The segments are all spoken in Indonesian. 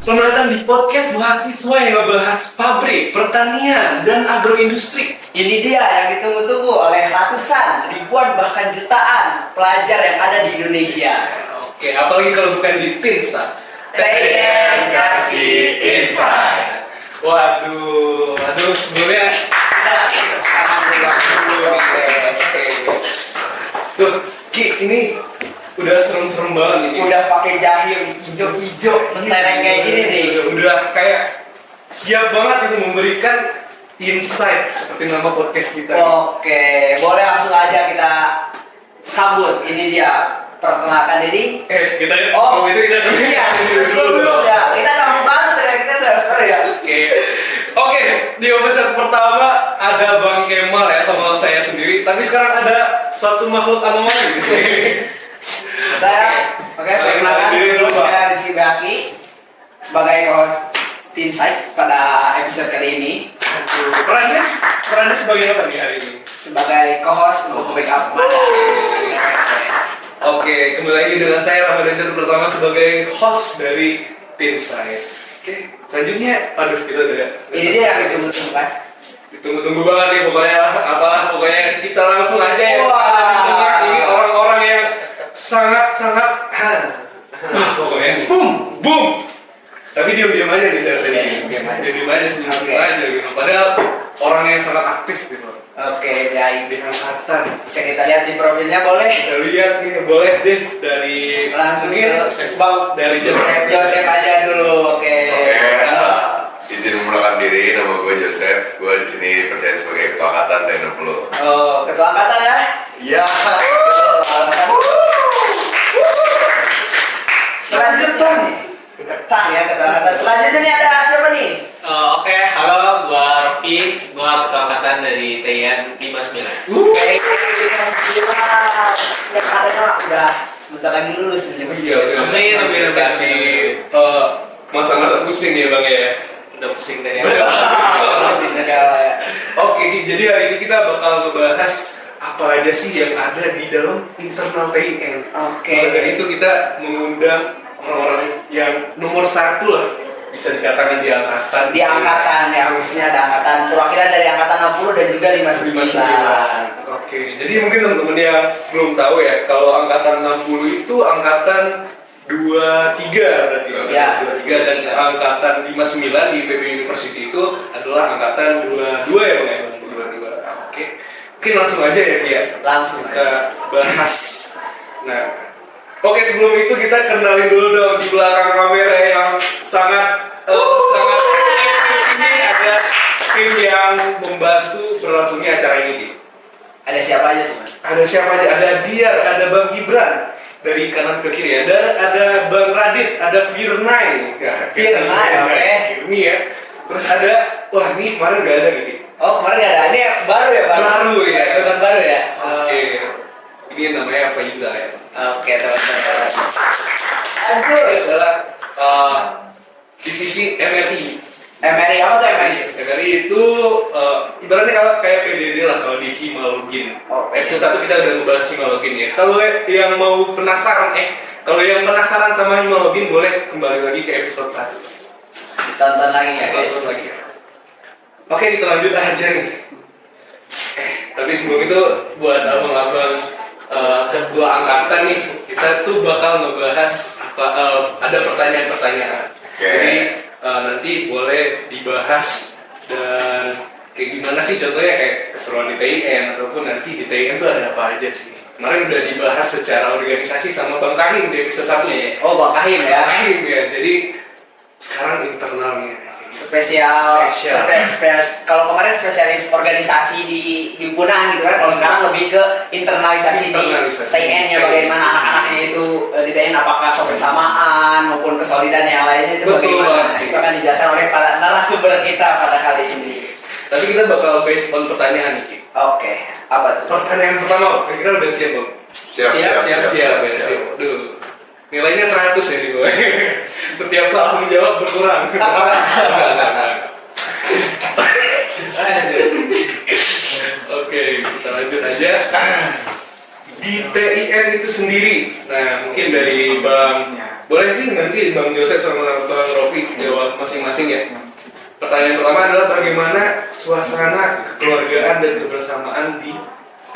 Selamat datang di podcast mahasiswa yang membahas pabrik, pertanian, dan agroindustri. Ini dia yang ditunggu-tunggu oleh ratusan, ribuan, bahkan jutaan pelajar yang ada di Indonesia. Oke, apalagi kalau bukan di Tinsa. TN Kasih Insight. Waduh, sebelumnya tuh, Ki, ini udah serem-serem banget nih. Udah pakai jahil hijau-hijau mentereng kayak gini nih. Udah kayak siap banget itu memberikan insight seperti nama podcast kita. Oke, boleh langsung aja kita sambut. Ini dia, perkenalkan diri. Kita Oh, itu kita iya, belum ya. Kita harus banget ya, kita harus ya. Oke, di episode pertama ada Bang Kemal ya sama saya sendiri. Tapi sekarang ada suatu makhluk anomali. Saya, perkenalkan dulu, saya Rizky Baki sebagai host Insight pada episode kali ini. Perannya sebagai apa nih hari ini? Sebagai co-host untuk backup. Oke, kembali lagi dengan saya Ramadan bersama sebagai host dari tim saya. Oke, selanjutnya, kita udah. Ini dia yang ditunggu-tunggu kan? Ditunggu-tunggu banget nih pokoknya kita langsung aja ya. Wah. Ini orang-orang yang sangat pokoknya boom. Tapi diam aja nih dari tadi. Diam aja senyum aja gitu. Padahal orang yang sangat aktif gitu. Oke, baik. Di angkatan. Bisa kita lihat di profilnya boleh? Kita lihat nih, boleh deh dari Langsung mungkin ke Bang dari Joseph aja dulu. Oke. Izin memperkenalkan diri, nama gue Joseph. Gue di sini dipercaya sebagai ketua angkatan TN 60. Oh, ketua angkatan ya? Ya. Selanjutnya nih, ketua angkatan. Selanjutnya nih ada siapa nih? Oke, halo, gua Raffi, gua ketua angkatan dari TN 59. Oke, yang katanya udah sebentar lagi lulus nih. Amin. Masa-masa pusing ya Bang ya. Udah pusing deh ya. Oke, jadi hari ini kita bakal ngebahas apa aja sih yang ada di dalam internal TIN. Oke. Maka dari itu kita mengundang orang-orang yang nomor satu lah, bisa dikatakan di angkatan. Di angkatan ya, khususnya ada angkatan perwakilan dari angkatan 60 dan juga 59. Oke, jadi mungkin teman-teman yang belum tahu ya, kalau angkatan 60 itu angkatan 23 berarti Ya. 23 dan angkatan 59 di IPB University itu adalah angkatan 22 ya Bang ya? 22. Oke. Mungkin langsung aja ya Kia. Langsung Kita bahas. Nah, oke, sebelum itu kita kenalin dulu dong di belakang kamera yang sangat aktif ini ada tim yang membantu berlangsungnya acara ini. Ada siapa aja tuh? Ada siapa aja? Ada Diar, ada Bang Gibran dari kanan ke kiri, ada Bang Radit, ada Firnai. Ya, Firnai, oke. Ini ya. Terus ada, wah ini kemarin nggak ada nih. Oh, kemarin nggak ada. Ini baru ya, Bang? Baru ya. Bukan baru ya? Oke. Ini namanya Faiza ya. Oke, teman-teman. Ini adalah divisi MRI. MRI apa tuh MRI? MRI itu ibaratnya kalau kayak PDD lah kalau di Himalogin. Oh, Episode 1 kita udah ngebahas Himalogin ya. Kalau yang mau penasaran sama Himalogin boleh kembali lagi ke episode 1. Ditonton lagi ya, guys. Tonton lagi. Oke, kita lanjut aja nih. Tapi sebelum itu buat abang-abang kedua angkatan nih, kita tuh bakal ngebahas ada pertanyaan-pertanyaan. Oke. Jadi nanti boleh dibahas dan kayak gimana sih contohnya kayak keseruan di TIN ataupun nanti di TIN tuh ada apa aja sih. Kemarin udah dibahas secara organisasi sama Bang Kahim di episode 1 ya. Oh, Bang Kahim ya. Kahim ya. Jadi sekarang internalnya Spesial. Kalau kemarin spesialis organisasi di Punang gitu kan. Kalau sekarang lebih ke internalisasi di TIN-nya, bagaimana anak-anaknya itu di TIN, apakah kebersamaan maupun kesolidan yang lainnya itu Betul bagaimana. banget. Itu akan dijelaskan oleh para narasumber kita pada kali ini. Tapi kita bakal based on pertanyaan nih. Oke, apa tuh? Pertanyaan pertama, kira-kira udah siap Bang? Siap. Aduh, nilainya 100 ya nih gue. Setiap saat menjawab berkurang. Oke, kita lanjut aja. Di TIN itu sendiri, nah mungkin dari Bang boleh sih nanti Bang Joseph sama Bang Rofi jawab masing-masing ya. Pertanyaan pertama adalah bagaimana suasana kekeluargaan dan kebersamaan di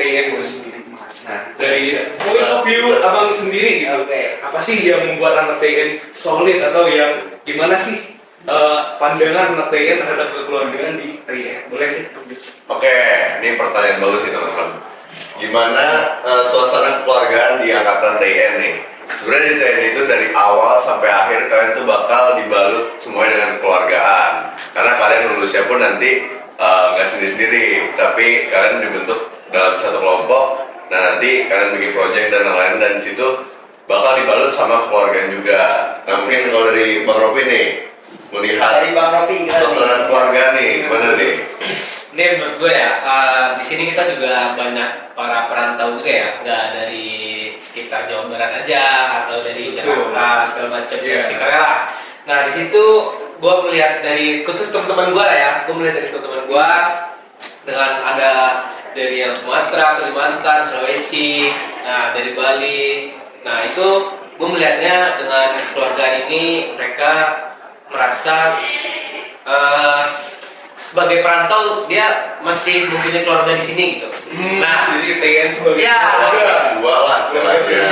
TN itu sendiri. Nah, dari point of view abang sendiri gitu, apa sih yang membuat anak TN solid atau yang gimana sih pandangan anak TN terhadap kekeluargaan di TN? Boleh nih? Oke, ini pertanyaan bagus nih teman-teman. Gimana suasana kekeluargaan di angkatan TN nih? Sebenarnya di TN itu dari awal sampai akhir kalian tuh bakal dibalut semuanya dengan kekeluargaan. Karena kalian lulusnya pun nanti nggak sendiri-sendiri, tapi kalian dibentuk dalam satu kelompok. Nah nanti kalian bikin project dan lain-lain, dan di situ bakal dibalut sama keluarga juga. Nah mungkin kalau dari Bang Rofi nih melihat Dari Bang Rofi suasana keluarga nih, gimana nih? Ini menurut gue ya, di sini kita juga banyak para perantau juga ya, nggak dari sekitar Jawa Barat aja atau dari Jakarta segala macam sekitarnya lah. Nah di situ gue melihat dari khusus teman-teman gue lah ya, gue melihat dari teman-teman gue dengan ada dari yang Sumatera, Kalimantan, Sulawesi, nah dari Bali. Nah itu gue melihatnya dengan keluarga ini mereka merasa sebagai perantau dia masih mempunyai keluarga di sini gitu. Nah jadi TN sebagai ya, keluarga. Dua lah istilahnya.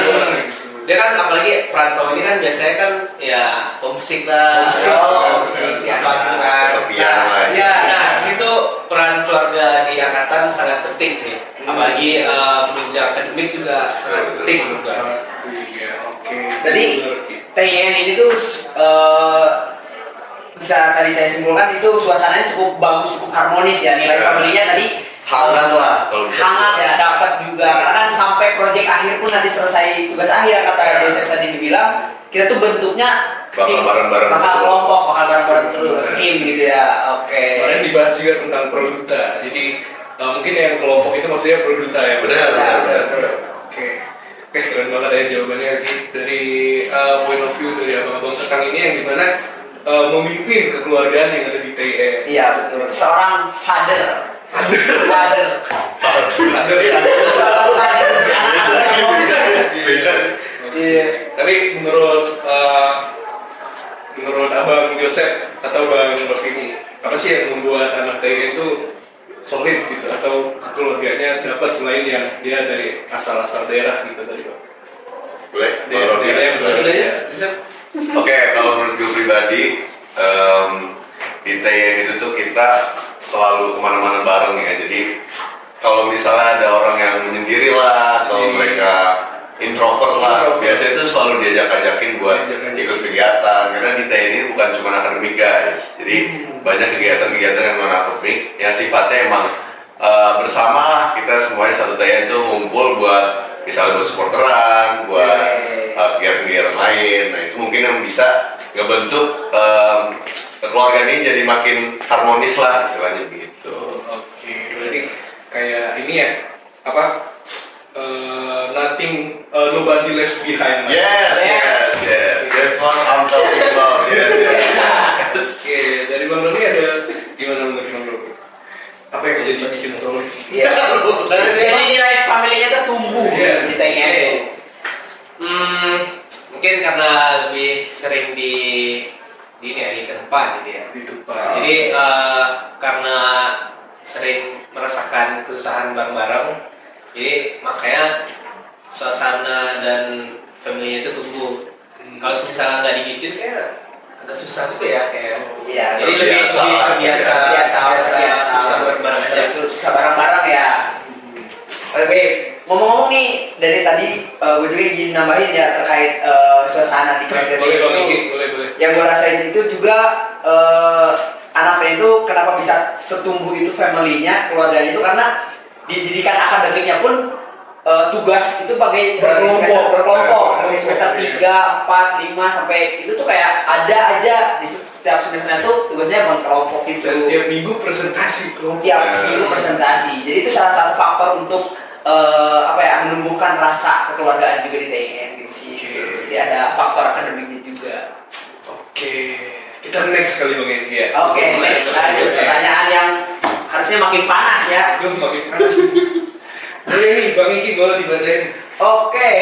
dia kan apalagi perantau ini kan biasanya kan ya homesick lah, Homesick, biasa. Kesepian lah. Ya, nah situ peran keluarga di angkatan sangat penting sih. Apalagi menunjang akademik juga sangat penting menurut gua. Iya, oke. Jadi TN ini tuh bisa tadi saya simpulkan itu suasananya cukup bagus, cukup harmonis ya. Nilai familinya tadi Hangat lah kalau bisa. hangat ya, dapat juga karena kan sampai proyek akhir pun nanti selesai tugas akhir kata Joseph tadi dibilang kita tuh bentuknya Bakal bareng-bareng bakal terus. kelompok, bakal bareng-bareng terus tim gitu ya. Oke. Kemarin dibahas juga tentang produta. Jadi mungkin yang kelompok itu maksudnya produta ya. Benar. Oke. Oke, keren banget ya jawabannya dari point of view dari abang-abang sekang ini yang dimana memimpin kekeluargaan yang ada di TN. Iya betul. Seorang father. Father. Iya. Tapi menurut abang Joseph atau bang Rofi ini, apa sih yang membuat anak TN itu solid gitu atau kekeluarganya dapat selain yang dia dari asal-asal daerah gitu tadi bang? Boleh? Daerah yang berbeda ya. Oke, kalau menurut gue pribadi, di TN itu tuh kita selalu kemana-mana bareng ya. Jadi kalau misalnya ada orang yang menyendiri lah atau mereka introvert lah, biasanya itu selalu diajak-ajakin buat ikut kegiatan. Karena di TN ini bukan cuma akademik guys, jadi banyak kegiatan-kegiatan yang non akademik yang sifatnya emang bersama lah. Kita semuanya satu TN itu ngumpul buat misalnya buat supporteran, buat kegiatan-kegiatan lain. Nah itu mungkin yang bisa ngebentuk keluarga ini jadi makin harmonis lah istilahnya begitu. Oke, berarti kayak ini ya apa? Nothing, nobody left behind. Yes. That's what I'm talking about. Yes. Oke, dari Bang Rofi ada gimana menurut Bang Rofi? Apa yang jadi bikin solid? Iya. Jadi nilai familinya tuh tumbuh di TN. Mungkin karena lebih sering di ini ya, di tempat gitu ya. Di tempat. Jadi karena sering merasakan kesusahan bareng-bareng, jadi makanya suasana dan family itu tumbuh. Kalau misalnya nggak digituin kayak agak susah juga ya kayak. Iya. Jadi lebih biasa susah bareng-bareng aja. Susah bareng-bareng ya. Oke, ngomong-ngomong nih dari tadi gue juga ingin nambahin ya terkait suasana di keluarga Boleh Bang itu. Iki, boleh. Yang gue rasain itu juga anaknya itu kenapa bisa setumbuh itu family-nya, keluarganya itu karena di didikan akademiknya pun tugas itu bagai berkelompok dari semester 3, 4, 5 sampai itu tuh kayak ada aja di setiap semesternya tuh tugasnya berkelompok gitu. Dan tiap minggu presentasi kelompok. Tiap minggu presentasi. Jadi itu salah satu faktor untuk menumbuhkan rasa kekeluargaan juga di TN gitu sih. Jadi ada faktor akademiknya juga. Oke, kita next kali Bang Iki ya. Oke, next lanjut pertanyaan yang harusnya makin panas ya. Gue makin panas. Boleh nih Bang Iki, boleh dibacain. Oke.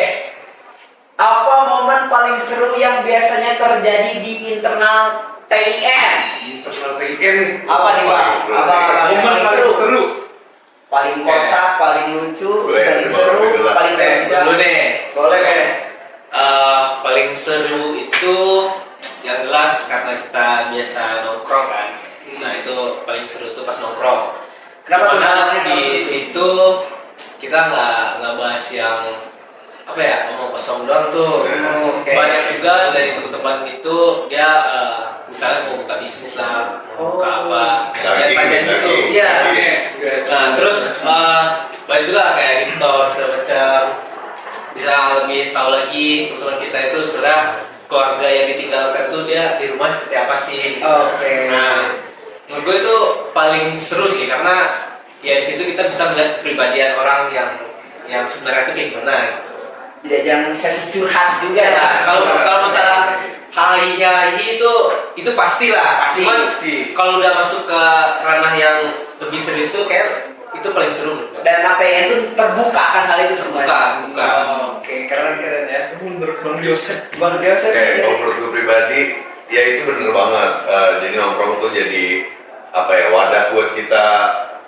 Apa momen paling seru yang biasanya terjadi di internal TIN? Internal TIN nih. Apa nih Pak? Momen paling seru. Paling kocak, paling lucu, Boleh, paling seru, boleh. paling nggak bisa. Dulu deh. Boleh kan? Paling seru itu yang jelas karena kita biasa nongkrong kan. Nah itu paling seru itu pas nongkrong. Kenapa tuh Karena namanya di seru? situ kita nggak bahas yang apa ya, omong kosong doang tuh. Oke. Banyak juga dari teman-teman itu dia misalnya mau buka bisnis lah, mau buka apa, tanya situ. Daging. Iya. Iya. Nah terus banyak juga kayak gitu segala macam, bisa lebih tahu lagi teman kita itu sebenarnya keluarga yang ditinggalkan tuh dia di rumah seperti apa sih. Gitu. Oke. Nah menurut gue itu paling seru sih karena ya di situ kita bisa melihat kepribadian orang yang sebenarnya itu kayak gimana. Gitu. Tidak jangan sesi curhat juga Ya, ya. kalau masalah hai itu pastilah. Cuman Pasti. kalau udah masuk ke ranah yang lebih serius tuh kayak itu paling seru menurut gue. Dan ATN itu terbuka kan hal itu semuanya. Buka. Oke, keren ya. Menurut Bang Joseph. Bang Joseph. Oke, kalau menurut gue pribadi, ya itu bener banget. Jadi nongkrong tuh jadi apa ya, wadah buat kita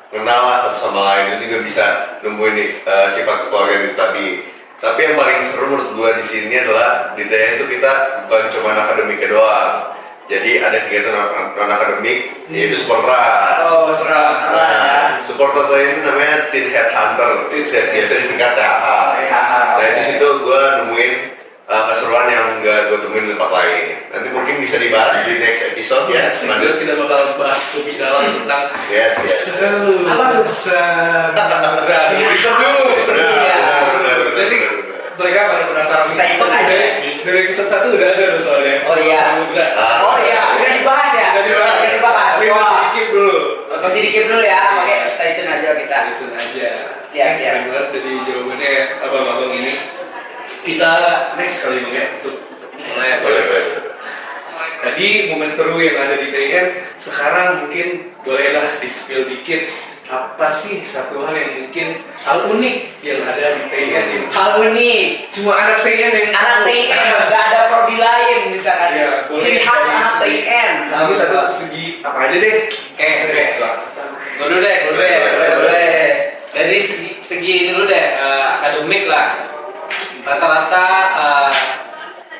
kenal lah satu sama lain. Itu juga bisa nemuin nih sifat kekeluargaan itu tadi. Tapi yang paling seru menurut gue di sini adalah di TN itu kita bukan cuma akademiknya doang. Jadi ada kegiatan non akademik, yaitu supporteran. Oh, serang. Nah, supporter ini namanya Teen Headhunter, biasa disingkat THH. Nah itu situ gue nemuin keseruan yang gak gue temuin di tempat lain. Nanti mungkin bisa dibahas di next episode ya. Selanjutnya kita bakal bahas lebih dalam tentang Yes. seru. Apa tuh? Berat. Bisa dulu. Iya. Jadi mereka pada penasaran. Stay tune aja sih. Dari episode 1 udah ada loh soalnya. Oh iya. Samudra. Oh iya, udah dibahas ya? Udah dibahas. Udah dibahas. Tapi Wah. masih dikit dulu. Masih dikit dulu ya, makanya stay tune aja kita. Itu aja. Iya, iya. Keren banget dari jawabannya abang-abang ini. Kita next kali Bang ya untuk mulai apa ya? Boleh. Tadi momen seru yang ada di TIN, sekarang mungkin bolehlah di-spill dikit apa sih satu hal yang mungkin hal unik yang ada di TIN ini? Hal unik. Cuma anak TIN yang Anak TIN, nggak ada prodi lain misalkan. Iya, boleh. Ciri khas anak TIN. Lalu satu segi apa aja deh? Oke. Gue dulu deh. Boleh. Dari segi ini dulu deh, akademik lah. Rata-rata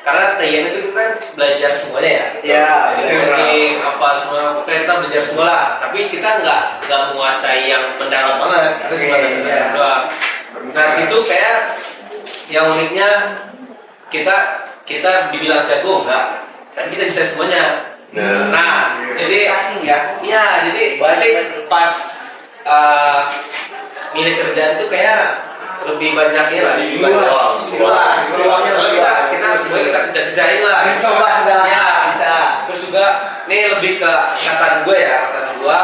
karena TIN itu kita belajar semuanya ya. Iya, Dari coding, apa semua, pokoknya kita belajar semua lah. Tapi kita nggak menguasai yang mendalam banget. Kita cuma Oke, dasar-dasar iya. doang. Nah situ kayak yang uniknya kita dibilang jago enggak, tapi kita bisa semuanya. Nah, jadi asing ya. iya, jadi balik pas milih kerjaan tuh kayak lebih banyaknya lah, lebih Luas. kita semua kita kerjain lah. Mencoba segala Ya, bisa. terus juga nih lebih ke angkatan gue ya, angkatan gue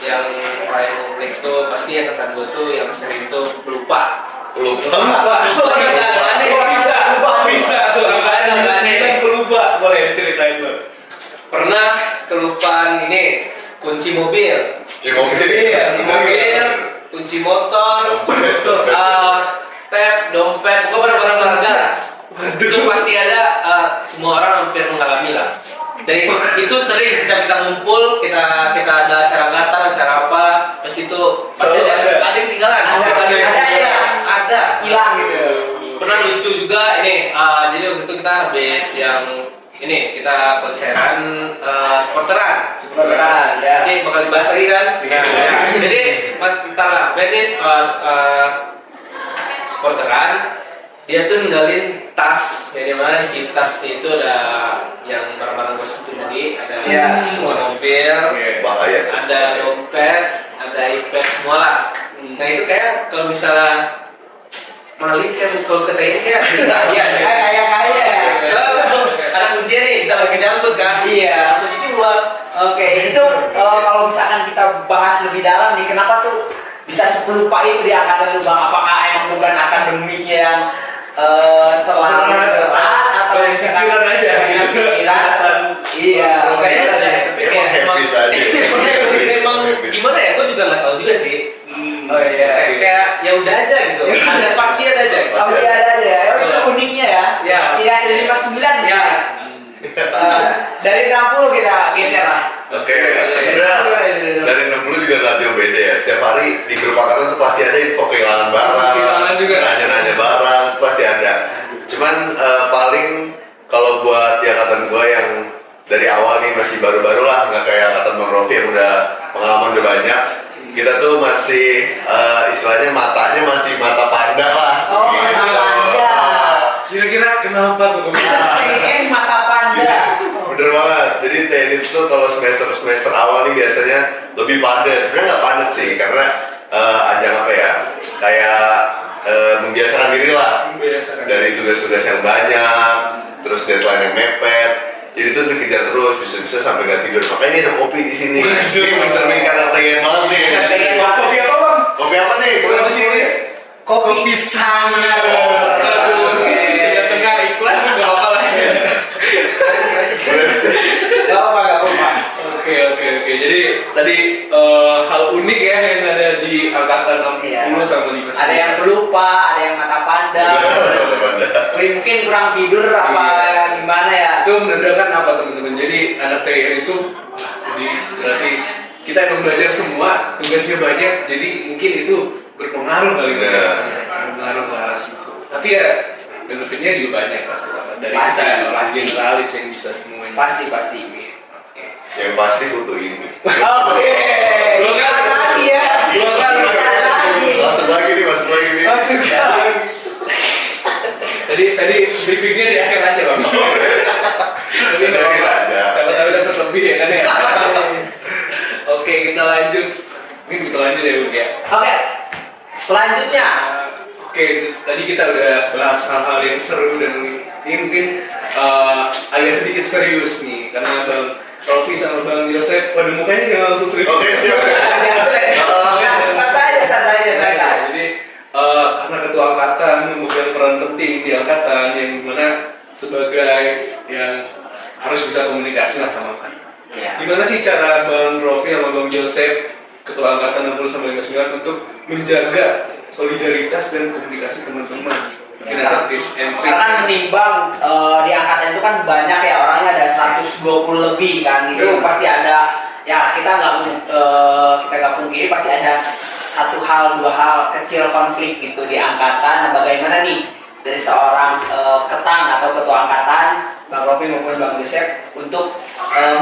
yang paling unik tuh pasti angkatan gue tuh yang sering tuh lupa. Lupa. Bisa tuh. Pelupa boleh ceritain Bang. Pernah kelupaan ini kunci mobil, kunci mobil, kunci motor, tab, dompet, pokoknya barang-barang berharga. Itu pasti ada, semua orang hampir mengalami lah. Dan itu sering kita ngumpul, kita ada acara angkatan, acara apa, terus itu pasti ada yang ketinggalan. Ada. Hilang gitu. Pernah lucu juga ini, jadi waktu itu kita habis yang ini kita konseran supporteran. Supporteran, ya. Jadi bakal dibahas lagi kan? Jadi bentar lah, Benis supporteran dia tuh ninggalin tas, jadi mana si tas itu ada yang barang-barang gue sebutin tadi, ada Ya. kunci mobil, Bahaya. ada dompet, ada iPad semua lah. Nah itu kayak kalau misalnya maling kan kalau ketain kayak iya Kayak. langsung ada kuncinya nih, bisa lagi nyangkut kan? Iya. Langsung dijual. Oke, itu kalau misalkan kita bahas lebih dalam nih, kenapa tuh bisa sepelupa itu di angkatan lu Bang? Apakah emang bukan akademik yang terlalu berat atau Banyak pikiran aja. banyak pikiran? Iya, kayaknya ada. Tapi kayak emang emang gimana ya? Gue juga nggak tahu juga sih. Oh iya. Kayak ya udah aja gitu. Ada pasti ada aja. Pasti ada aja. Itu uniknya ya. Ya, Dari 60 kita geser lah. Oke, sebenarnya dari 60 juga nggak jauh beda ya. Setiap hari di grup angkatan tuh pasti ada info kehilangan barang, Kehilangan juga. nanya-nanya barang, itu pasti ada. Cuman paling kalau buat di angkatan gua yang dari awal nih masih baru-baru lah, nggak kayak angkatan Bang Rofi yang udah pengalaman udah banyak. Kita tuh masih istilahnya matanya masih mata panda lah. Oh, Gitu. mata panda. Kira-kira kenapa tuh? TN mata panda. Bener banget. Jadi teknik tuh kalau semester awal nih biasanya lebih padat. Sebenarnya nggak padat sih, karena ajang apa ya? Kayak membiasakan diri lah. Membiasakan. Dari tugas-tugas yang banyak, terus deadline yang mepet. Jadi tuh dikejar terus, bisa-bisa sampai nggak tidur. Makanya ini ada kopi di sini. Ini mencerminkan ATN banget nih. ATN banget. Kopi apa bang? Kopi apa nih? Kopi apa sih ini? Kopi sangar. Tengah iklan nggak apa-apa lah. Gak apa-apa. Oke. Jadi tadi hal unik ya yang ada di angkatan 60 sama 59. Ada yang pelupa, ada yang mata panda. Mungkin kurang tidur apa gimana ya? Itu menandakan apa teman-teman? Jadi anak TN itu jadi berarti kita emang belajar semua, tugasnya banyak, jadi mungkin itu berpengaruh kali ya. Benar. Berpengaruh ke arah situ. Tapi ya benefitnya juga banyak pasti lah. Dari Pasti, kita orang pasti. generalis yang bisa semuanya. Pasti. Yang pasti butuh ini. Oke. Dua kali. Iklan lagi ya. Dua kali. Iklan lagi. Masuk lagi nih. Masuk lagi. Tadi briefingnya di akhir aja bang. Tapi Di akhir aja. Tapi dapat lebih ya kan ya. Oke kita lanjut. Mungkin kita lanjut ya Bung ya. Oke. Selanjutnya. Oke, tadi kita udah bahas hal-hal yang seru dan ini mungkin agak sedikit serius nih karena Bang Rofi sama Bang Yosef pada mukanya jangan langsung serius. Oke, siap. Santai aja. Jadi karena ketua angkatan memegang peran penting di angkatan yang dimana sebagai yang harus bisa komunikasi lah sama kan. Iya. Gimana sih cara Bang Rofi sama Bang Yosef ketua angkatan 60 sama 59 untuk menjaga solidaritas dan komunikasi teman-teman? Mungkin ada tips and Karena kan menimbang di angkatan itu kan banyak ya orangnya ada 120 lebih kan itu pasti ada ya kita nggak pungkiri pasti ada satu hal dua hal kecil konflik gitu di angkatan. Nah bagaimana nih dari seorang ketang atau ketua angkatan Bang Rofi maupun Bang Yosef untuk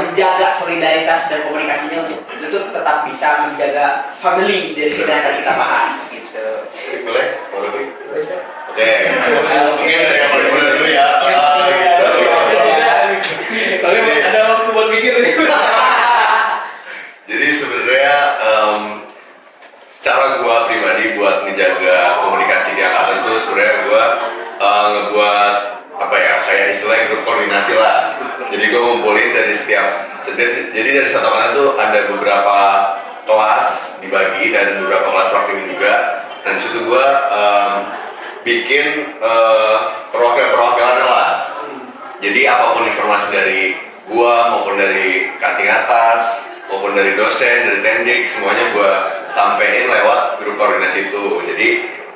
menjaga solidaritas dan komunikasinya untuk itu tuh tetap bisa menjaga family dari kita yang tadi kita bahas gitu. Boleh? Oke. Mungkin dari yang paling muda dulu ya. Soalnya ada waktu buat mikir nih. Jadi sebenarnya cara gua pribadi buat menjaga komunikasi di angkatan itu sebenarnya gua ngebuat apa ya kayak istilahnya grup koordinasi lah. Jadi gua ngumpulin dari jadi dari satu angkatan tuh ada beberapa kelas dibagi dan beberapa kelas praktikum juga. Dan di situ gua bikin perwakilan lah. Jadi apapun informasi dari gua maupun dari cutting atas maupun dari dosen, dari tendik, semuanya gua sampein lewat grup koordinasi itu. Jadi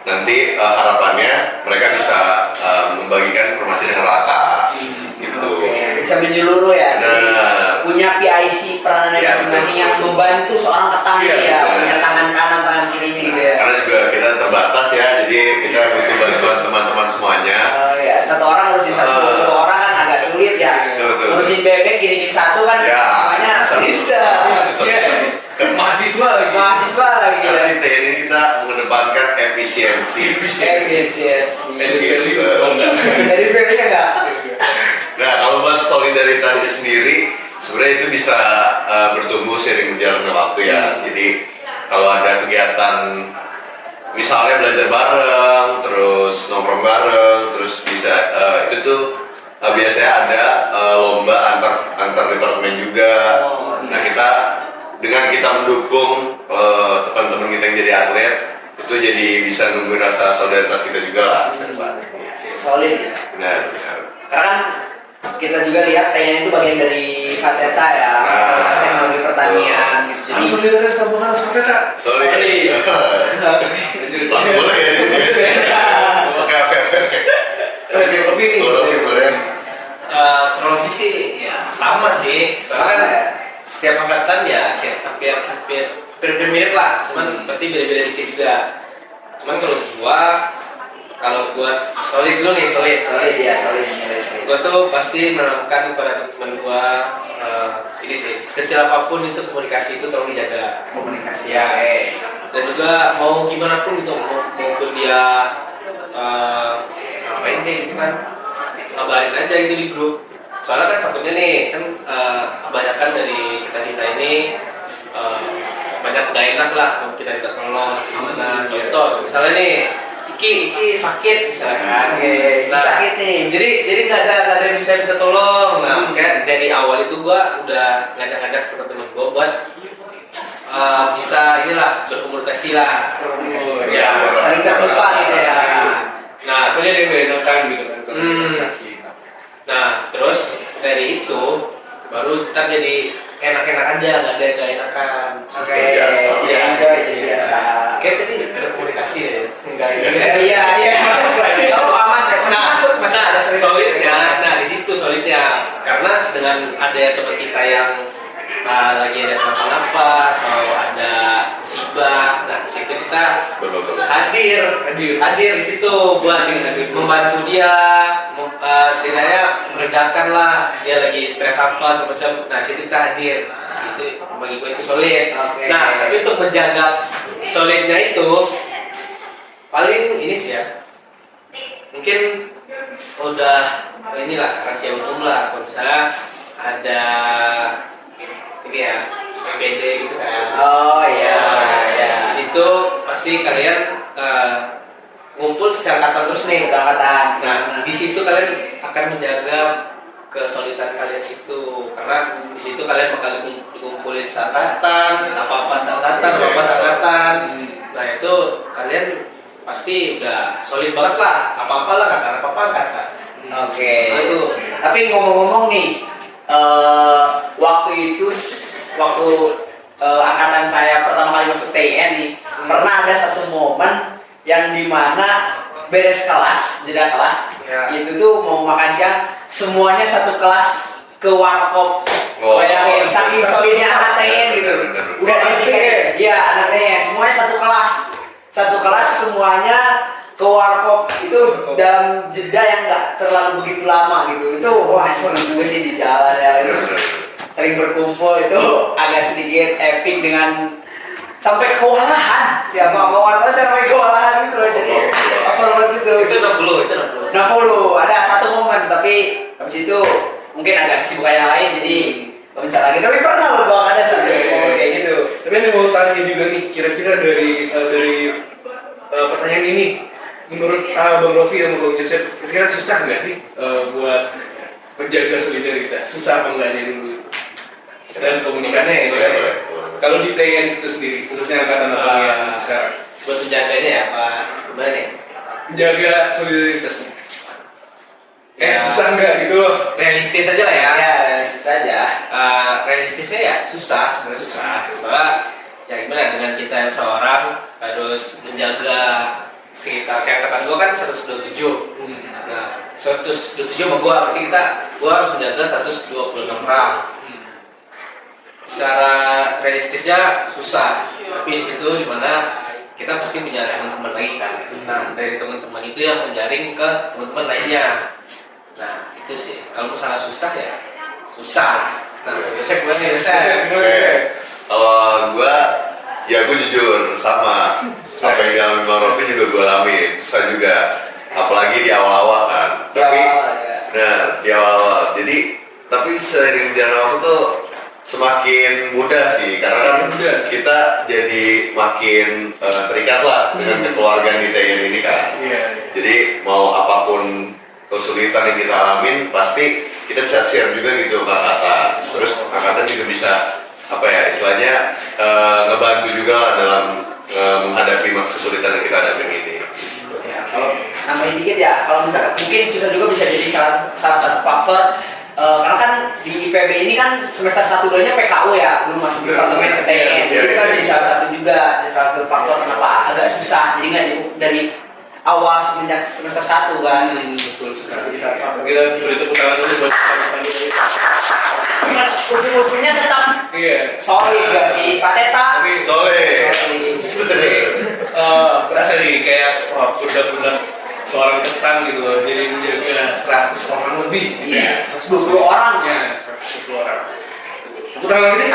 nanti harapannya mereka bisa membagikan informasi dengan rata gitu. Bisa menyeluruh ya. Nah, Punya PIC peranan Ya, masing-masing betul. yang membantu seorang ketang Iya, ya, betul. punya tangan kanan tangan kirinya gitu ya. karena juga kita terbatas ya, jadi kita butuh bantuan teman-teman semuanya. Ya, satu orang ngurusin 10 orang kan agak sulit ya. Betul. Ngurusin bebek kirimin satu kan Ya, semuanya bisa. Mahasiswa lagi. Mahasiswa lagi ya. Karena di TNI kita mengedepankan efisiensi. Efisiensi. Added value. Oh enggak. Dari bebeknya enggak. Nah, kalau buat solidaritasnya sendiri, sebenarnya itu bisa bertumbuh seiring berjalannya waktu ya. Jadi kalau ada kegiatan, misalnya belajar bareng, terus nongkrong bareng, terus bisa itu tuh biasanya ada lomba antar departemen juga. Nah, dengan kita mendukung teman-teman kita yang jadi atlet, itu jadi bisa nungguin rasa solidaritas kita juga lah ke depan. Solid ya. Benar. Karena kan kita juga lihat TNI itu bagian dari Fateta ya, Fakultas Teknologi Pertanian gitu. Jadi solidaritas sama Kak. Sorry. Langsung boleh ya di sini. Oke. Rofi nih. Boleh. Kurang lebih sih sih ya sama sih. Soalnya kan setiap angkatan ya kayak hampir mirip lah, cuman pasti beda-beda dikit juga. Cuman kalau gua solid dulu nih, solid. Gua tuh pasti menanamkan kepada teman gua ini sih, sekecil apapun itu komunikasi itu tolong dijaga. Komunikasi Ya, dan juga mau gimana pun gitu, maupun dia ngapain kayak gitu kan, ngabarin aja itu di grup. Soalnya kan takutnya nih kan kebanyakan dari kita ini banyak gak enak lah kalau kita minta tolong gimana. Contoh misalnya nih Iki sakit misalkan. Sakit nih. Jadi nggak ada yang bisa minta tolong. Nah, kayak dari awal itu gua udah ngajak-ngajak teman-teman gua buat bisa inilah berkomunikasi lah. Ya, saling terbuka gitu ya. Nah, aku jadi gak enakan gitu kan kalau kita sakit. Nah, terus dari itu baru kita jadi enak-enak aja, nggak ada yang gak enakan. Oke, ya enjoy biasa. Kayak tadi berkomunikasi ya, enggak gitu. Iya. Oh, aman sih. Masih ada Solidnya, nah di situ solidnya karena dengan ada teman kita yang lagi ada kenapa-napa atau ada musibah, nah di situ kita hadir di situ buat membantu dia, setidaknya meredakan lah dia lagi stres apa semacam. Nah di situ kita hadir, itu bagi gue itu solid. Okay. Nah tapi untuk menjaga solidnya itu paling ini sih ya, mungkin udah inilah rahasia umum lah kalau misalnya ada ini ya PPD gitu kan. Oh iya. Di situ pasti kalian ngumpul secara angkatan terus nih. Nah di situ kalian akan menjaga kesolidan kalian di situ, karena di situ kalian bakal dikumpulin seangkatan, apa-apa seangkatan. Nah itu kalian pasti udah solid banget lah, apa-apa lah kata. Oke. Nah, itu. Tapi ngomong-ngomong nih, waktu angkatan saya pertama kali masuk TN nih, pernah ada satu momen yang dimana beres kelas, jeda kelas, itu tuh mau makan siang, semuanya satu kelas ke warkop. Bayangin, saking solidnya anak TN gitu. Udah iya anak TN, semuanya satu kelas semuanya ke warkop itu dalam jeda yang nggak terlalu begitu lama gitu. Itu wah seru juga sih di jalan ya, terus sering berkumpul itu agak sedikit epic dengan sampai kewalahan. Siapa mau warna sampai kewalahan gitu loh, jadi apa banget gitu. Itu 60. Ada satu momen, tapi habis itu mungkin agak kesibukan yang lain jadi bisa lagi. Tapi pernah loh bang ada satu momen kayak gitu. Tapi ini mau tanya juga nih, kira-kira dari pertanyaan ini, menurut Bang Rofi sama Bang Joseph, kira-kira susah nggak sih buat menjaga solidaritas? Susah apa enggaknya dulu? Dan komunikasi gitu kan? Kalau di TN itu sendiri, khususnya angkatan abang yang sekarang, Buat menjaganya ya Pak, gimana nih? menjaga solidaritas. Ya. Susah nggak gitu? Realistis aja lah ya. Ya realistis aja. Realistisnya ya susah, sebenarnya susah. Soalnya ya gimana dengan kita yang seorang harus menjaga sekitar kayak angkatan gua kan 127. Nah, 127 sama gua, berarti gua harus menjaga 126 orang. Secara realistisnya susah, tapi di situ dimana kita pasti punya teman-teman lagi kan. Nah, dari teman-teman itu yang menjaring ke teman-teman lainnya. Nah, itu sih. Kalau masalah susah ya susah. Nah, Yosef gimana nih Yosef? Kalau gue jujur sama apa yang dialami Bang Rofi juga gue alami, susah juga, apalagi di awal-awal kan. Tapi di awal-awal, jadi tapi seiring berjalan waktu tuh semakin mudah sih, karena kan kita jadi makin terikat lah dengan kekeluargaan di TN ini kan. Jadi mau apapun kesulitan yang kita alamin, pasti kita bisa share juga gitu ke angkatan. Terus angkatan juga bisa apa ya istilahnya ngebantu juga lah dalam menghadapi kesulitan yang kita hadapi ini. Ya, kalau nambahin dikit ya, kalau misalnya mungkin susah juga bisa jadi salah satu faktor. Karena kan di IPB ini kan semester 1-2-nya PKU ya, belum masuk departemen ke TN. Jadi itu kan jadi salah satu faktor kenapa agak susah. Jadi nggak dari awal semenjak semester 1 kan. Betul sekali. Kita beri tepuk tangan dulu buat ujung-ujungnya tetap Iya. solid gak sih Pak Teta? Solid. Berasa nih kayak wah benar-benar seorang ketan gitu loh, jadi menjaga 100 orang lebih. Iya, 120 orang. Ya, 120 orang. Tepuk tangan ini.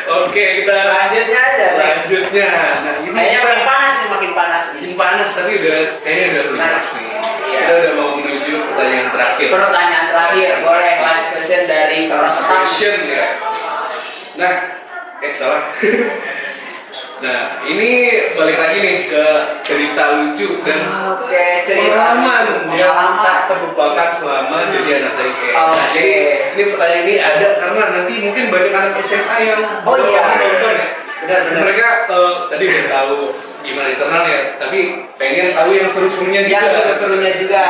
Oke, kita Selanjutnya ada next. selanjutnya. Nah, ini Kayaknya makin panas nih, makin panas nih. ini panas tapi kayaknya udah relax nih. Iya. Kita udah mau menuju pertanyaan terakhir. Pertanyaan terakhir, boleh last question dari Last Farhan. question ya. Nah, salah. Nah, ini balik lagi nih ke cerita lucu dan Oke, cerita pengalaman yang pengalaman. tak terlupakan selama jadi anak TK. Oke. Nah, jadi ini pertanyaan ini ada karena nanti mungkin banyak anak SMA yang Oh iya. nonton ya. Benar-benar. Mereka tadi udah tahu gimana internalnya, tapi pengen tahu yang seru-serunya juga. Yang seru-serunya juga.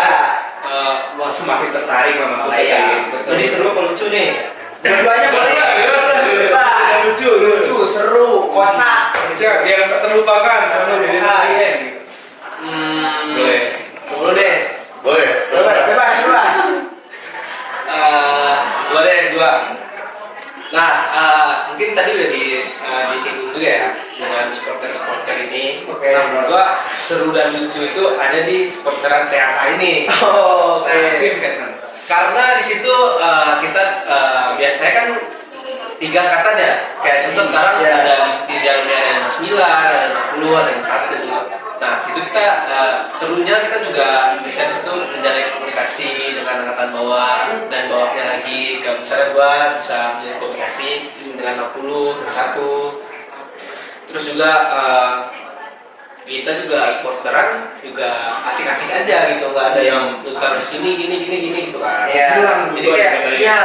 Wah, semakin tertarik lah masuk Oh, iya. Jadi seru apa lucu nih? Dua-duanya boleh. Bebas. Lucu, seru, kocak. Cek yang tak terlupakan sama jadi kalian. Boleh. Dulu deh. Boleh. Bebas. Dua deh, dua. Nah, mungkin tadi udah disinggung juga ya dengan supporter ini. Oke. Nah, menurut gua seru dan lucu itu ada di supporteran TAH ini. Oke. Nah, tim kan. Karena di situ kita biasanya kan 3 angkatan ya. Kayak contoh sekarang Iya. ada di dalamnya ada 9, ada 60, ada yang 1. Nah, situ kita serunya kita juga bisa di situ menjalin komunikasi dengan angkatan bawah dan bawahnya lagi. Kayak misalnya gua bisa menjalin komunikasi dengan 60, dengan 1. Terus juga kita juga supporteran juga asik-asik aja gitu, nggak ada yang harus gini gitu kan. Iya. Jadi kayak ya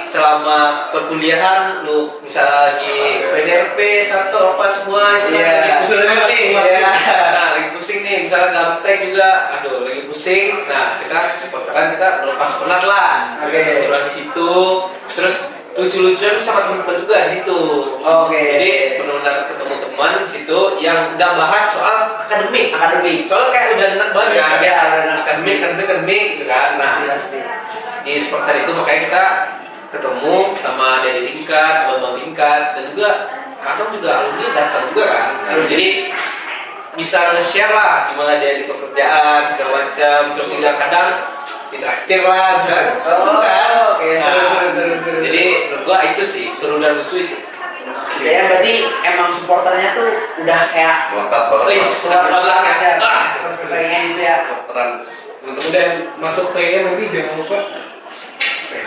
selama perkuliahan lu misalnya lagi PDRP satu apa semua itu Iya. lagi pusing nih. Iya. Nah, lagi pusing nih misalnya gaptek juga, aduh lagi pusing. Nah, kita supporteran kita melepas penat lah. Oke. Sesuruhan di situ. Terus lucu-lucuan sama teman-teman juga di situ. Oke. Jadi benar-benar ketemu teman di situ yang nggak bahas soal akademik. Soalnya kayak udah enak banget. Iya, Ya, udah enak. akademik gitu kan. Nah, Pasti. di supporter itu makanya kita ketemu sama dari tingkat, abang tingkat, dan juga kadang juga alumni datang juga kan. Jadi bisa nge-share lah gimana dia di pekerjaan segala macam, terus juga kadang interaktif lah, bisa langsung kan. Oke, seru. Jadi menurut gua itu sih seru dan lucu itu. Ya berarti emang supporternya tuh udah kayak Mantap banget. Please. keluar banget ya. Ah. Pengen gitu ya. Supporteran. Untuk udah masuk TN nanti jangan lupa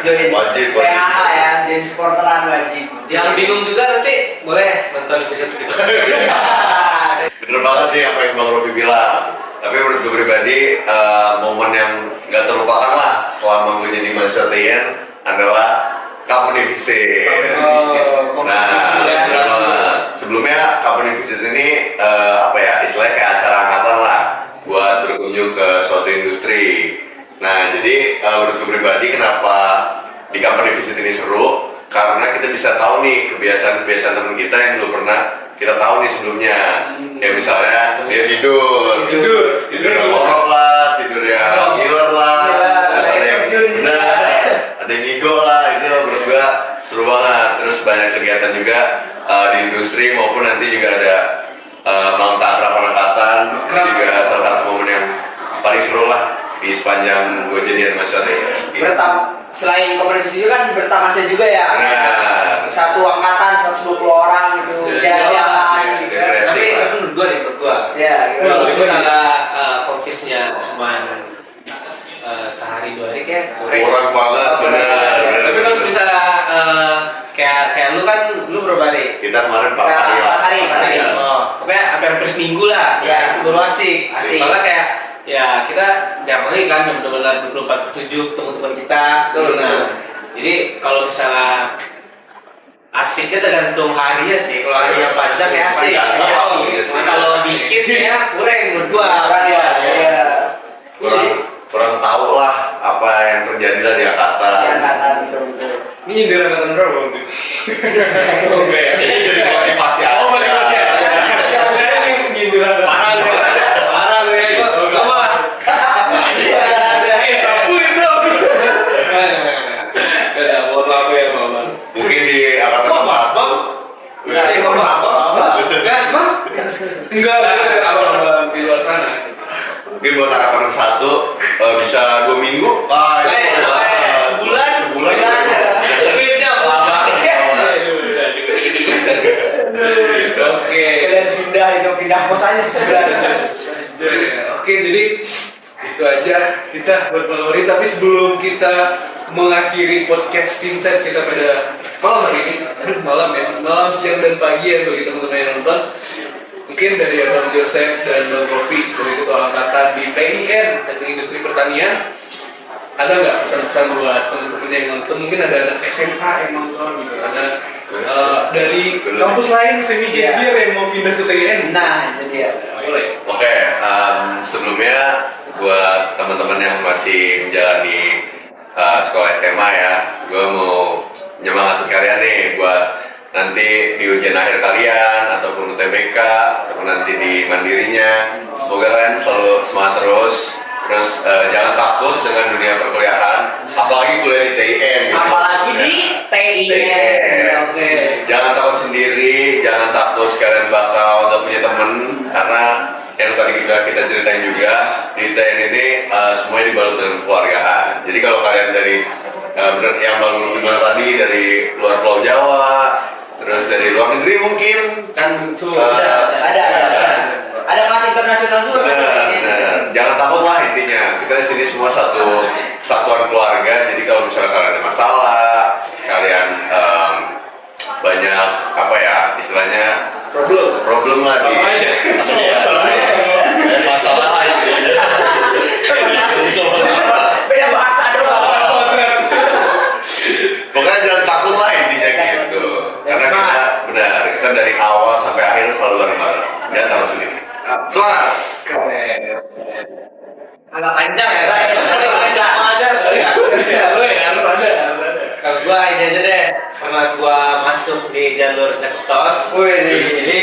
Join Wajib. PHH ya, jadi supporteran wajib. Yang bingung juga nanti boleh nonton episode itu. Bener banget nih apa yang Bang Robi bilang. Tapi menurut gue pribadi, momen yang gak terlupakan lah selama gue jadi mahasiswa TN adalah company visit. Nah, sebelumnya company visit ini apa ya, istilahnya kayak acara angkatan lah buat berkunjung ke suatu industri. Nah, jadi menurut gue pribadi kenapa di company visit ini seru? Karena kita bisa tahu nih kebiasaan-kebiasaan teman kita yang belum pernah kita tahu nih sebelumnya. Kayak misalnya dia tidur yang ngorok lah, tidur yang ngiler lah, terus ada yang ada yang ngigo lah, itu menurut gua seru banget. Terus banyak kegiatan juga di industri maupun nanti juga ada malam keakraban angkatan, itu juga salah satu momen yang paling seru lah di sepanjang gue jadian mahasiswa TN. Selain kompetisi itu kan bertamasya juga ya. Nah. Satu angkatan 120 orang gitu, jalan-jalan gitu. Tapi menurut gua Ya, kalau misalnya konfisnya cuma sehari 2 hari kayak Kurang banget, benar. Tapi kalau misalnya kayak lu kan lu berapa hari? Kita kemarin 4 hari lah. 4 hari. Iya. Oh, pokoknya hampir seminggu lah. Ya. Itu baru asik. Asik. Soalnya kayak ya kita jarang lagi kan benar-benar 24/7 teman-teman kita. Betul. Nah, jadi kalau misalnya asiknya tergantung harinya sih. Kalau harinya panjang ya asik. Panjang. Kalau dikit ya kurang menurut gua. Iya. Kurang tahu lah apa yang terjadi lah di angkatan. Di angkatan betul. ini nyindir angkatan berapa waktu itu? Oh enggak ya? Jadi motivasi aja. Oh motivasi ya? Saya ini nyindir angkatan. Parah lu ya. Gua mah. Enggak, abang-abang di luar sana. Mungkin buat anak-anak satu bisa 2 minggu. Sebulan. Duitnya apa? Oke. Kalian pindah kos aja sebulan. Oke, jadi itu aja kita buat malam hari. Tapi sebelum kita mengakhiri podcast Team Set kita pada malam hari ini, malam, siang dan pagi ya bagi teman-teman yang nonton. Mungkin dari Abang Joseph dan Bang Rofi sebagai ketua angkatan di TIN, Teknik Industri Pertanian, ada nggak pesan-pesan buat teman-teman yang nonton? Mungkin ada anak SMA yang nonton gitu, ada dari kampus lain semi JBR yang mau pindah ke TIN. Nah, itu dia. Boleh. Oke, sebelumnya buat teman-teman yang masih menjalani sekolah SMA ya, gue mau nyemangatin kalian nih buat nanti di ujian akhir kalian ataupun UTBK ataupun nanti di mandirinya. Semoga kalian selalu semangat terus jangan takut dengan dunia perkuliahan, apalagi kuliah di TIN. Apalagi di TIN. Oke. Jangan takut sendiri, jangan takut kalian bakal gak punya temen, karena yang tadi kita ceritain juga di TIN ini semuanya dibalut dengan keluargaan. Jadi kalau kalian dari yang Bang bilang tadi dari luar Pulau Jawa, terus dari luar negeri mungkin kan ada kelas internasional juga. Benar. Jangan takut lah, intinya kita di sini semua satu satuan keluarga. Jadi kalau misalnya kalian ada masalah, kalian banyak apa ya istilahnya problem lah sih. Masalah aja. Beda bahasa doang. Pokoknya jangan takut lah intinya gitu. Karena kita dari awal sampai akhir selalu bareng-bareng. Jangan takut sendiri. Plus. Agak panjang ya, Pak. Sama aja. Harus ada. Kalau gua ini aja deh, karena gua masuk di jalur Jaketos. Jadi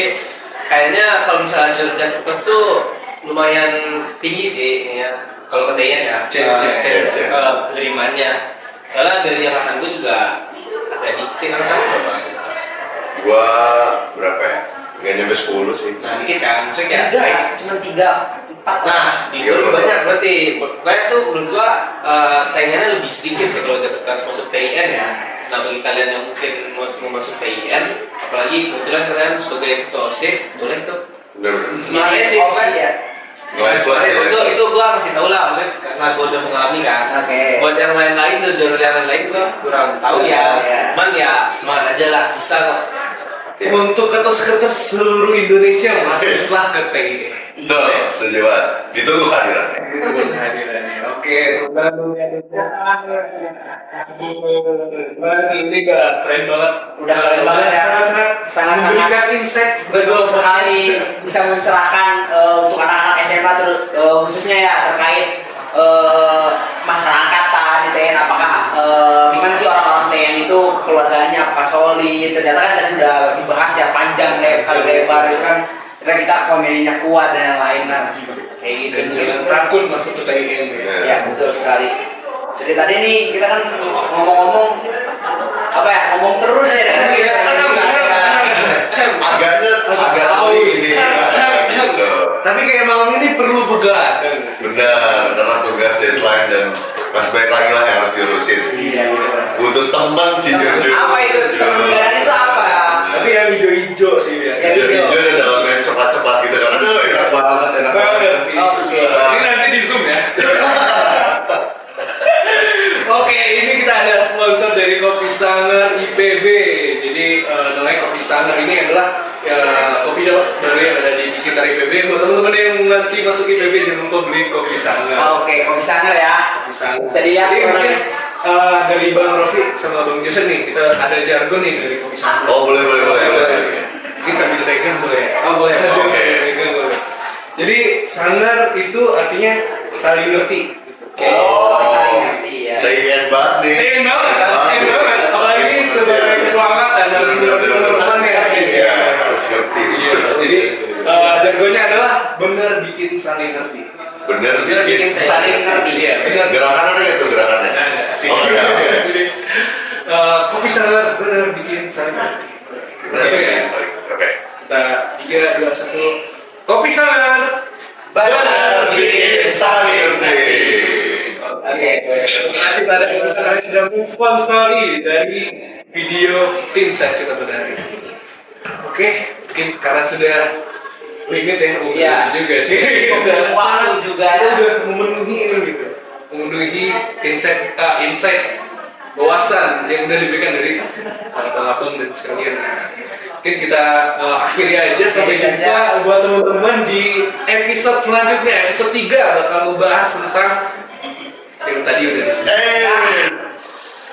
kayaknya kalau misalnya jalur Jaketos tuh lumayan tinggi sih ini ya. Kalau ke TIN ya, chance penerimanya. Soalnya dari angkatan gua juga ada dikit. Angkatan berapa? Gua berapa ya? Nggak nyampe 10 sih. Nah dikit kan, maksudnya Enggak, kayak cuma 3, 4. nah, itu lebih banyak berarti. Kayak tuh menurut gua saingannya lebih sedikit sih kalau Jaketos masuk TIN ya. Nah bagi kalian yang mungkin mau masuk TIN, apalagi kebetulan kalian sebagai ketua OSIS, boleh tuh. Bener-bener. Sebenarnya sih ya. itu gua kasih tau lah, maksudnya karena gua udah mengalami kan. Oke. Buat yang lain-lain tuh jalur yang lain gua kurang tahu ya. Cuman ya semangat aja lah, bisa kok. Untuk ketos-ketos seluruh Indonesia masuklah ke TIN. Tuh, setuju banget. Ditunggu kehadirannya. Kehadirannya. Oke, ini gak keren banget. Udah keren banget ya. Sangat memberikan insight. Betul sekali, bisa mencerahkan untuk anak-anak SMA khususnya ya terkait masyarakat di TIN. Apakah gimana sih orang-orang TIN itu kekeluargaannya apakah solid? Ternyata kan tadi udah dibahas ya panjang kali lebar itu kan. Karena kita pemilihnya kuat dan yang lain lah kayak gitu. Jangan takut masuk ke TIN. Ya betul sekali. Jadi tadi nih kita kan ngomong-ngomong apa ya, ngomong terus ya. Agak haus. ini. Gitu. Tapi kayak malam ini perlu begadang. Benar, karena tugas deadline dan masih banyak lagi lah yang harus diurusin. Iya. Butuh teman si Jojo. Apa itu? Perbedaan itu apa? Tapi yang hijau-hijau sih biasa. Hijau dan dalamnya coklat-coklat gitu kan. Aduh, enak banget, enak banget. Oke. Ini nanti di zoom ya. Oke, ini kita ada sponsor dari Kopi Sanger IPB. Jadi namanya Kopi Sanger ini adalah kopi shop baru yang ada di sekitar IPB. Buat teman-teman yang nanti masuk IPB jangan lupa beli Kopi Sanger. Oke, Kopi Sanger ya. Kopi Sanger. Jadi ya, mungkin dari Bang Rofi sama Bang Joseph nih kita ada jargon nih dari Kopi Sanger. Oh, boleh. Mungkin sambil pegang boleh. Oh boleh. Oke. Pegang boleh. Jadi Sanger itu artinya saling ngerti. Oh, saling ngerti ya. TIN banget nih. TIN banget. Apalagi sebagai ketua angkatan harus ngerti teman-teman ya. Iya, harus ngerti. Iya. Jadi jargonnya adalah benar bikin saling ngerti. Bener Bikin saling ngerti. Iya, benar. Gerakannya ada gitu gerakannya. Ada sih. Oh, ada. Jadi Kopi Sanger benar bikin saling ngerti. Langsung ya. Oke. Kita 3, 2, 1. Kopi Summer. Benar bikin salir deh. Oke. Terima kasih pada kalian sudah move on story dari video Insight kita pada hari ini. Oke, mungkin karena sudah limit ya, Iya. juga sih. Waktu juga ya. Udah memenuhi ini gitu, memenuhi insight wawasan yang udah diberikan dari abang dan sekalian. Mungkin kita akhiri aja sampai jumpa buat teman-teman di episode selanjutnya. Episode 3 bakal membahas tentang yang tadi udah disebut.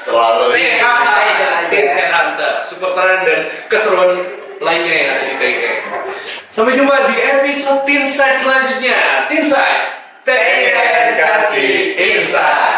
Selalu Headhunter, super talent dan keseruan lainnya yang ada di TK. Sampai jumpa di episode Insight selanjutnya. Insight, TK kasih insight.